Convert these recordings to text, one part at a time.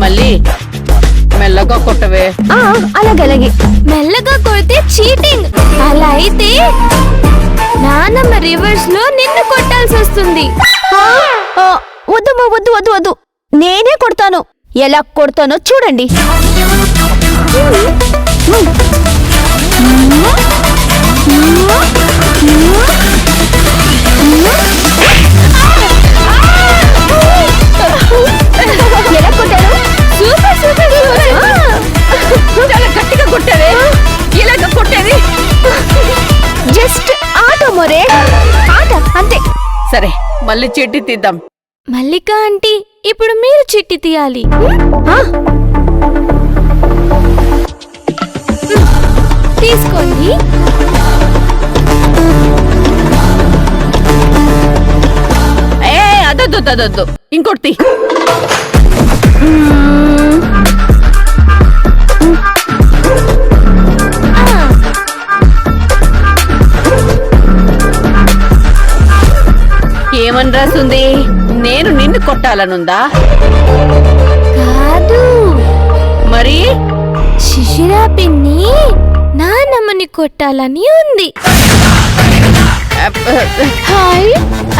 మళ్ళీ మెల్లగా కొట్టవే. అలాగే మెల్లగా కొడితే చీటింగ్. అలా అయితే నానమ్మ రివర్స్ లో నిన్ను కొట్టాల్సి వస్తుంది. వద్దమ్మా, వద్దు వద్దు వద్దు, నేనే కొడతాను. ఎలా కొడతానో చూడండి. ఎలా కొట్టాను? Super super super. చాలా గట్టిగా కొట్టావే. ఇలాగ కొట్టేది జస్ట్ ఆట మోరే, ఆట అంతే. సరే మళ్ళీ చీటీ తీద్దాం. మల్లిక ఆంటీ, ఇప్పుడు మీరు చిట్టి తీయాలి. తీసుకోండి. అదొద్దు, ఇంకోటి. ఏమని రాసుంది? నేను నిన్ను కొట్టాలనుందా? కాదు, మరి శిశిరా పిన్ని నానమ్మని కొట్టాలని ఉంది. హాయ్,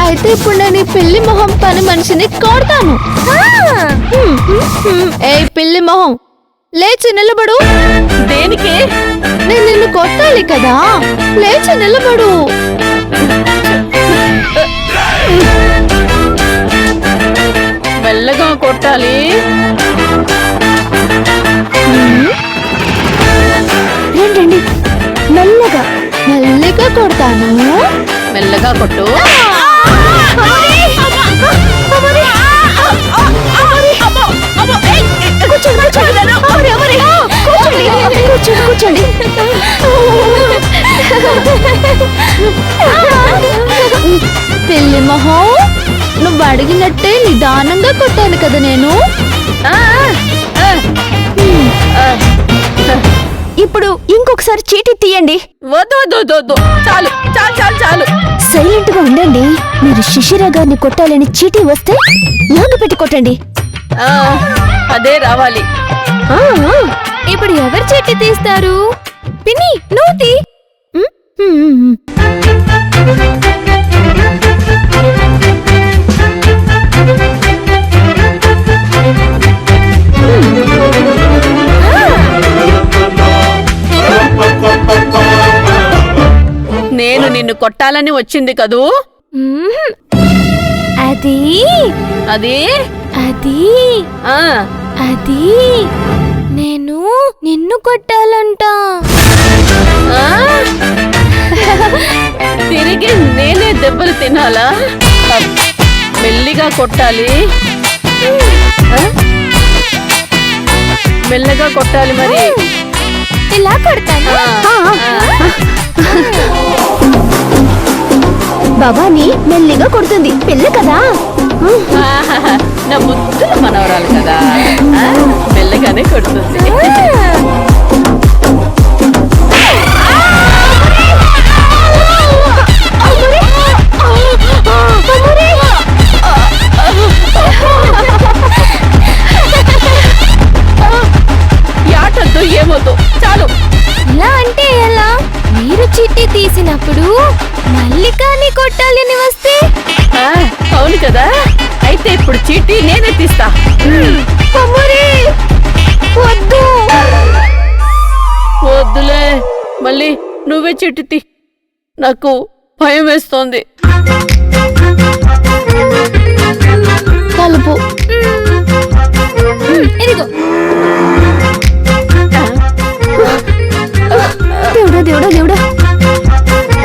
అయితే ఇప్పుడు నేను ఈ పిల్లి మొహం పని మనిషిని కొడతాను. ఏ పిల్లి మొహం, లేచి నిలబడు. దేనికి? నేను నిన్ను కొట్టాలి కదా, లేచి నిలబడు. మెల్లగా కొట్టాలి. రండి, మెల్లగా మెల్లగా కొడతాను. మెల్లగా కొట్టు. కూర్చోండి. పిల్లి మొహం, నువ్వు అడిగినట్టే నిదానంగా కొట్టాను కదా నేను. ఇప్పుడు ఇంకొకసారి చీటీ తీయండి. వద్దు, చాలు చాలు చాలు చాలు. సైలెంట్ గా ఉండండి. మీరు శిశిరా గారిని కొట్టాలని చీటీ వస్తే లాగు పెట్టి కొట్టండి. అదే రావాలి. ఇప్పుడు ఎవరు చీటీ తీస్తారు? పిన్ని, నువ్వు తీ. నేను నిన్ను కొట్టాలని వచ్చింది కదూ. అది అది అది ఆ అది నేను నిన్ను కొట్టాలంట. తిరిగి నేనే దెబ్బలు తినాలా? మెల్లిగా కొట్టాలి. మెల్లగా కొట్టాలి. మరి ఇలా కొడతాను. భవాని మెల్లిగా కొడుతుంది, పిల్ల కదా. నా ముద్దుల మనవరాలు కదా, మెల్లగానే కొడుతుంది. యాటద్దు, ఏమొద్దు, చాలు. ఇలా అంటే ఎలా? మీరు చిట్టి తీసినప్పుడు మల్లికాని కొట్టాలని వస్తే? అవును కదా, అయితే ఇప్పుడు చీటీ నేనే తీస్తా. వద్దు, వద్దులే, మళ్ళీ నువ్వే చీటీ తీ. నాకు భయం వేస్తోంది.